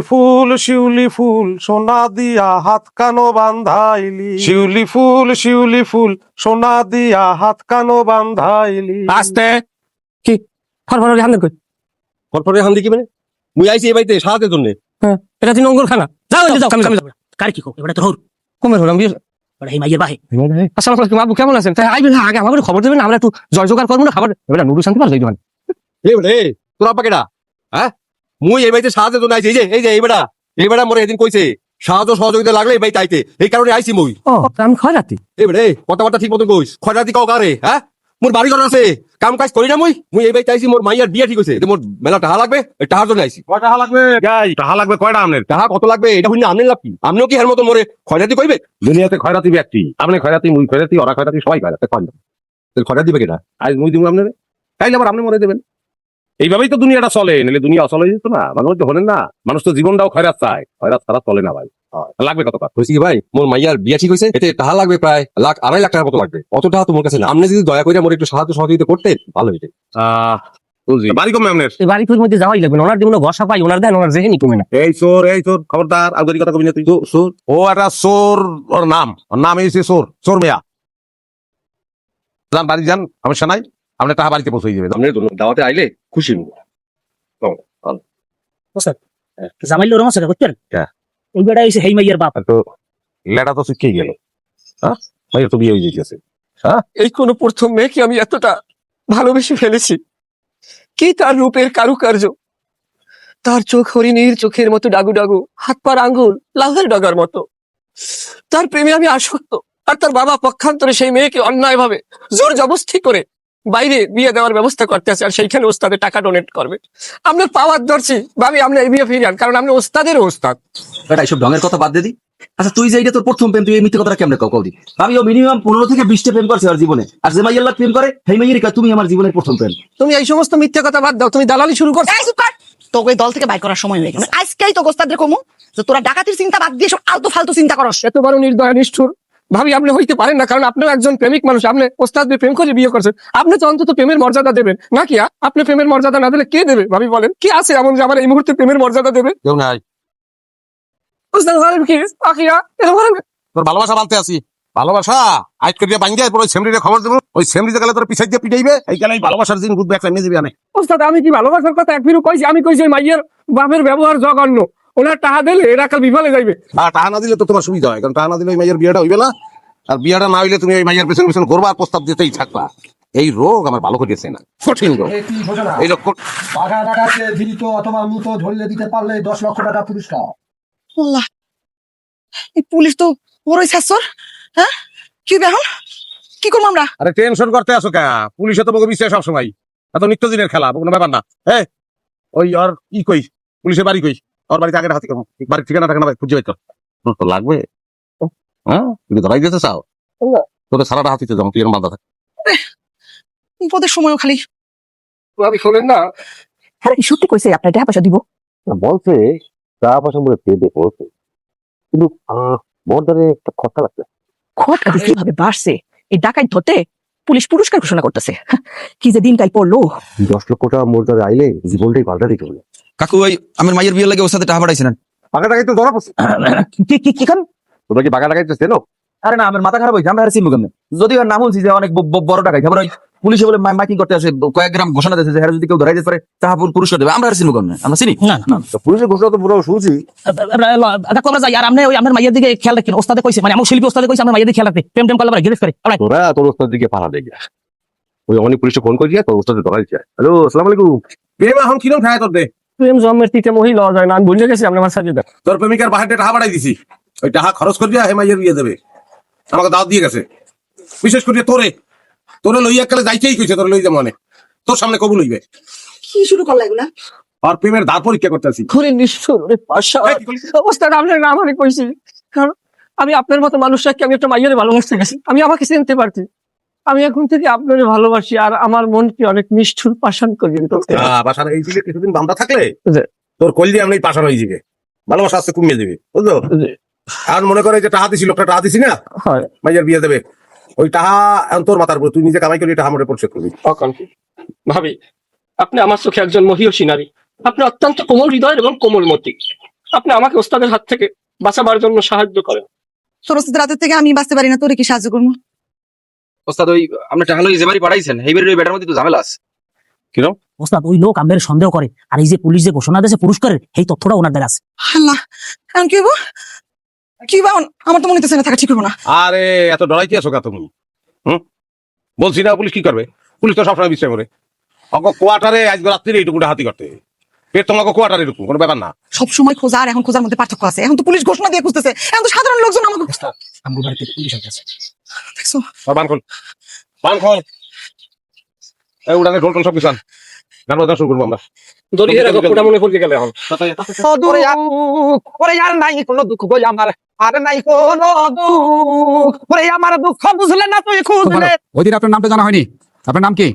ফুল শিউলি ফুল সোনা দিয়া হাত কানো বান্ধাইলি, শিউলি ফুল সোনা দিয়া হাত কানো বান্ধাইলি। আস্তে কি ফরফরে হামলে কই ফরফরে হান্দি কি মানে? মুই আইছি এই বাড়িতে সাহায্যের জন্য। হ্যাঁ এটা তিন অঙ্গুর খানা যাও এই যাও কামি যাও কার কি কো এবারে তো হর কমে হলাম বিয়ে বড় এই মাইয়ের বাহে। আসসালামু আলাইকুম আবু কেমন আছেন? তাই আইবেন আগে আমাকে খবর দেবেন আমরা একটু জয় জোগাড় করব না খাবার এবারে নুডু শান্তি পার যাই দোকান। এই বেটা তোর আব্বা কেডা? হ্যাঁ মুই এই বাড়িতে সাহায্যের জন্য আইছি। এই বেটা মোরে এদিন কইছে সাহায্য সহযোগিতা লাগলে এই বাড়িতে আইতে, এই কারণে আইছি মুই। ও আমি খয়রাতি এই বেটা কথাবার্তা ঠিক মতন কইস, খয়রাতি কাও কারে? হ্যাঁ মোর বাড়ি ঘর আছে, কাম কাজ করি না মুই এই বাড়িতে আইছি। মোর মাইয়ার বিয়া ঠিক হইছে, মোর মেলা টাকা লাগবে, এই টাকার জন্য আইছি। কয় টাকা লাগবে? গাই টাকা লাগবে কয়টা? আপনার টাকা কত লাগবে এটা হইনি আমনের লাভ কি? আপনিও কি এর মতো মোরে খয়রাতি কইবে? দুনিয়াতে খয়রাতি ব্যক্তি, আপনি খয়রাতি, মুই খয়রাতি, ওরা খয়রাতি, সবাই খয়রাতি। খয়রাতি দিবে কেটা? আজ মুই দিব আপনার, তাইলে আবার আপনি মরে দেবেন। এইভাবেই তো দুনিয়াটা চলে, নাহলে দুনিয়া অচলে যেত না। মানুষ তো হলেন না, মানুষ তো জীবনটাও খয়রাত চায়, খয়রাত ছাড়া চলে না ভাই। লাগবে কত টাকা? হয়েছে কি ভাই, মোর মাইয়ার বিয়া ঠিক হয়েছে, এতে টাকা লাগবে প্রায় 2.5 লাখ টাকার মতো লাগবে। অত টাকা তোমার কাছে না, আপনি যদি দয়া করে মোর একটু সাহায্য সহযোগিতা করতেন ভালো হইতে। বুঝলি বাড়ি কমে আপনার? এই বাড়ির মধ্যে যাওয়াই লাগবে না, ওনার জীবনে ঘষা পাই ওনার দেন ওনার যেহেনি কমে না। এই চোর খবরদার, আগে কথা কবি না তুই। চোর ও একটা চোর, ওর নাম এই চোর মেয়া। যান বাড়ি যান, সমস্যা নাই, আপনার টাকা বাড়িতে পৌঁছে দেবেন। আপনি দাওয়াতে আইলে খুশি হব। জামাইল ওরম আছে করতেন হ্যাঁ ওই বেটা এসে হেই মাইয়ের বাপ তো লেটা তো শিখেই গেল। হ্যাঁ ভাইয়ের তো বিয়ে হয়ে গেছে। হ্যাঁ এই কোন প্রথম মেয়েকে আমি এতটা ভালোবেসে ফেলেছি। কি তার রূপের কারুকার্য, তার চোখ হরিণীর চোখের মতো ডাগু ডাগু, হাত পার আঙ্গুল লাভের ডগার মতো। তার প্রেমে আমি আসক্ত। আর তার বাবা পক্ষান্তরে সেই মেয়েকে অন্যায় ভাবে জোর জবরদস্তি করে বাইরে বিয়ে দেওয়ার ব্যবস্থা করতে আছে, আর সেইখানে ওস্তাদের টাকা ডোনেট করবে। আপনার পাওয়ার ধরছি ভাবি আপনি এই বিয়ে ফিরিয়ান, কারণ আপনি ওস্তাদেরও ওস্তাদ। বেটা এইসব ঢঙের কথা বাদ দিয়ে দি। আচ্ছা তুই যে এটা তোর প্রথম প্রেম, তুই এই মিথ্যে কথাটা কেমনে কও দি? আমি ও মিনিমাম 15 থেকে 20টা প্রেম করছি আর জীবনে, আর যে মাইয়াল্লাহ প্রেম করে সেই মাইয়ের তুমি আমার জীবনের প্রথম প্রেম। তুমি এই সমস্ত মিথ্যে কথা বাদ দাও, তুমি দালালি শুরু করছো। তোকে দল থেকে বাইর করার সময় হয়ে গেছে। আজকেই তো গোস্তাদের কমু যে তোরা ডাকাতির চিন্তা বাদ দিয়ে সব আলতু ফালতু চিন্তা করস। এত বড় নির্দয় নিষ্ঠুর ভাবি আপনি হইতে পারেন না, কারণ আপনিও একজন প্রেমিক মানুষ। আপনি ওস্তাদের প্রেম করে বিয়ে করছেন, আপনি তো অন্তত প্রেমের মর্যাদা দেবেন নাকি? আপনি প্রেমের মর্যাদা না দিলে কে দেবে? ভাবি বলেন কি আছে এমন যে আমার এই মুহূর্তে প্রেমের মর্যাদা দেবে? কেউ নাই। ওস্তাদ বলেন কি আখিয়া এরকম বলেন? তোর ভালোবাসা বানতে আসি, ভালোবাসা আইট করে বাঙ্গি যায়, ওই সেমরিতে খবর দেবো, ওই সেমরিতে গেলে তোর পিছাই দিয়ে পিটাইবে। এই গেলে ভালোবাসার দিন ঘুরবে, একটা মেয়ে দিবি আনে। ওস্তাদ আমি কি ভালোবাসার কথা এক ফিরু কইছি? আমি কইছি মাইয়ের বাপের ব্যবহার জঘন্য, ওনার টাকা দিলে এরা কাল বিফলে যাইবে। আর টাকা না দিলে তো তোমার সুবিধা হয়, কারণ টাকা না দিলে ওই মাইয়ের বিয়েটা হইবে না। আর বিয়েটা না হইলে তুমি ওই মাইয়ের পেছন পেছন ঘুরবা, আর প্রস্তাব দিতেই থাকবা। এই রোগ আমার ভালো করেছে না, কঠিন রোগ এই রোগ। পাকা ডাকাতকে ধৃত অথবা মৃত ধরিয়ে দিতে পারলে 10 লক্ষ টাকা পুরস্কার। আল্লাহ, এই পুলিশ তো বড়ই শাসর। হ্যাঁ কি এখন কি করবো আমরা? আরে টেনশন করতে আসো কে? পুলিশে তো বকে বিশ্বাস সবসময়, এত নিত্যদিনের খেলা, কোনো ব্যাপার না। হ্যাঁ ওই আর কি কই, পুলিশের বাড়ি কই? ওর বাড়িতে আগে হাতি করবো, বাড়ির ঠিকানা টাকানা খুঁজে পাইতো তো লাগবে। হ্যাঁ তুমি ধরাই দিতে চাও? তোকে সারাটা হাতিতে যাও, তুই এরকম বান্ধা থাক। বিপদের সময়ও খালি ভাবি শোনেন না, আরে সত্যি কইছে আপনার টাকা পয়সা দিব। বলছে টাকা পয়সা মনে পেয়ে বলছে, কিন্তু বর্ডারে একটা কথা লাগছে। খটকা কিভাবে বাড়ছে এই ডাকাত ধরতে পুলিশ পুরস্কার ঘোষণা করতেছে। কি যে দিনকাল পড়লো। 10 লক্ষ টাকা মোর্দারে আইলে জীবনটাই পাল্টা দিতে হবে। কাকু ওই আমার মাইয়ের বিয়ের লাগে ওর সাথে টাকা পাঠাইছিলেন। পাকা টাকাই তো ধরা পড়ছে। কি কারণ? তোমরা কি পাকা টাকাই তো চেনো? আরে না আমার মাথা খারাপ হয়েছে, আমরা আর চিনবো কেমনে? যদি ওর নাম বলছি যে অনেক বড় টাকাই, তারপর ওই পুলিশে বলে মাইকিং করতে আসে, কয়েক গ্রাম ঘোষণা দিয়েছে যে হ্যাঁ যদি কেউ ধরাই দিতে পারে তাহা পুরস্কার দেবে। আমরা আর চিনবো কেমনে? আমরা চিনি না না পুলিশের ঘোষণা তো পুরো শুনছি। আমরা যাই, আর আপনি ওই আমার মাইয়ের দিকে খেয়াল রাখেন। ওস্তাদে কইছে, মানে আমার শিল্পী ওস্তাদে কইছে আমার মাইয়ের দিকে খেয়াল রাখতে, প্রেম টেম করলে আবার গিরেফ করে। তোরা তোর ওস্তাদ দিকে পাড়া দেখে ওই অনেক পুলিশে ফোন করে দিয়ে তোর ওস্তাদে ধরাই যায়। হ্যালো আসসালামু আলাইকুম। প্রেম এখন কিরম খায় তোর দে? প্রেম জন্মের তিতে মহি লওয়া যায় না, আমি ভুলে গেছি আপনার সাথে। তোর প্রেমিকার বাহাতে টাকা পাঠাই দিছি, ওই টাকা খরচ করিয়া হেমাইয়ের বিয়ে দেবে, আমাকে দাওয়াত দিয়ে গেছে। বিশেষ করে তোরে লইয়া কালে যাইতেই কইছে, তোর লই যাবো মানে তোর সামনে কবুল হইবে। কি শুরু করলা এগুলা? আর প্রেমের ধার পরীক্ষা করতে আসি। ঘরে নিষ্ঠুর রে পাশা অবস্থা আপনার নাম আমি কইছি, কারণ আমি আপনার মতো মানুষটাকে আমি একটা মাইয়ের ভালোবাসতে গেছি, আমি আমাকে চিনতে পারছি। আমি এখন থেকে আপনার ভালোবাসি, আর আমার মনকে অনেক নিষ্ঠুর পাষাণ করিয়ে দিতে। পাশার এই দিকে কিছুদিন বান্দা থাকলে তোর কলজি আমি পাশার হয়ে যাবে, ভালোবাসা আসতে কমিয়ে দেবে, বুঝলো? আর মনে করে যে টাকা দিছি, লোকটা টাকা দিছি না মাইয়ের বিয়ে দেবে, ওই টাকা তোর মাথার উপর, তুই নিজে কামাই করি টাকা মোটে পরিশোধ করবি। ভাবি আপনি আমার চোখে একজন মহিয়সী নারী, আপনি অত্যন্ত কোমল হৃদয় এবং কোমলমতি। আপনি আমাকে ওস্তাদের হাত থেকে বাঁচাবার জন্য সাহায্য করেন। তোর ওস্তাদের রাতের থেকে আমি বাঁচতে পারি না, তোরে কি সাহায্য করবো? ওস্তাদ ওই আমরা টাকা লই যে বাড়ি পাঠাইছেন এই বাড়ির ওই বেটার মধ্যে তো ঝামেলা আছে। ওস্তাদ ওই লোক আমাদের সন্দেহ করে, আর এই যে পুলিশ যে ঘোষণা দিয়েছে পুরস্কারের, এই তথ্যটা ওনার দ্বারা আছে। আল্লাহ, এখন কি হবো? কি হবো এখন? আমার তো মনে হইতেছে না থাকা ঠিক হবো না। আরে এত ডরাইতে আছো কা তুমি? বলছি না পুলিশ কি করবে? পুলিশ তো সবসময় বিশ্রাম করে। অগ কোয়ার্টারে আজ রাত্রিরে এইটুকুটা হাতি করতে পেট তোমাকে কোয়ার্টারে এরকম কোনো ব্যাপার না। সব সময় খোঁজা আর এখন খোঁজার মধ্যে পার্থক্য আছে। এখন তো পুলিশ ঘোষণা দিয়ে খুঁজতেছে, এখন তো সাধারণ লোকজন আমাকে আমগো বাড়িতে পুলিশ আছে। দেখছো? বান খোল, বান খোল। এই উড়ানে ঢোল টোল সব কিছু আন। গান বাজনা শুরু করবো আমরা। দরিয়ার গপ্পটা মনে পড়ে গেলে এখন। ওরে আর নাই কোনো দুঃখ বই আমার, আর নাই কোনো দুঃখ, ওরে আমার দুঃখ বুঝলে না তুই খুঁজলে। ওই দিন আপনার নামটা জানা হয়নি, আপনার নাম কি?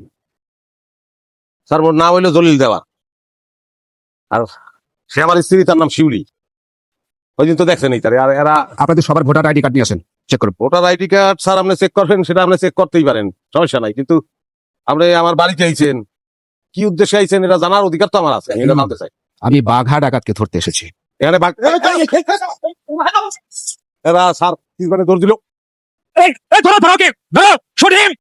স্যার মোর নাম হইলো জলিল দেওয়া, আর সে আমার স্ত্রী, তার নাম শিউলি। ওই দিন তো দেখছেন এই তারে। আর এরা আপনাদের সবার ভোটার আইডি কার্ড নিয়ে আসেন, চেক করুন। ভোটার আইডি কার্ড স্যার আপনি চেক করবেন, সেটা আপনি চেক করতেই পারেন, সমস্যা নাই। কিন্তু আপনি আমার বাড়িতে আইছেন, কি উদ্দেশ্যে আইছেন এটা জানার অধিকার তো আমার আছে, আমি এটা জানতে চাই। আমি বাঘা ডাকাতকে ধরতে এসেছি। এখানে এরা স্যার কি দৌড় দিল। ধরো ধরো, কে ধরো, সঠিক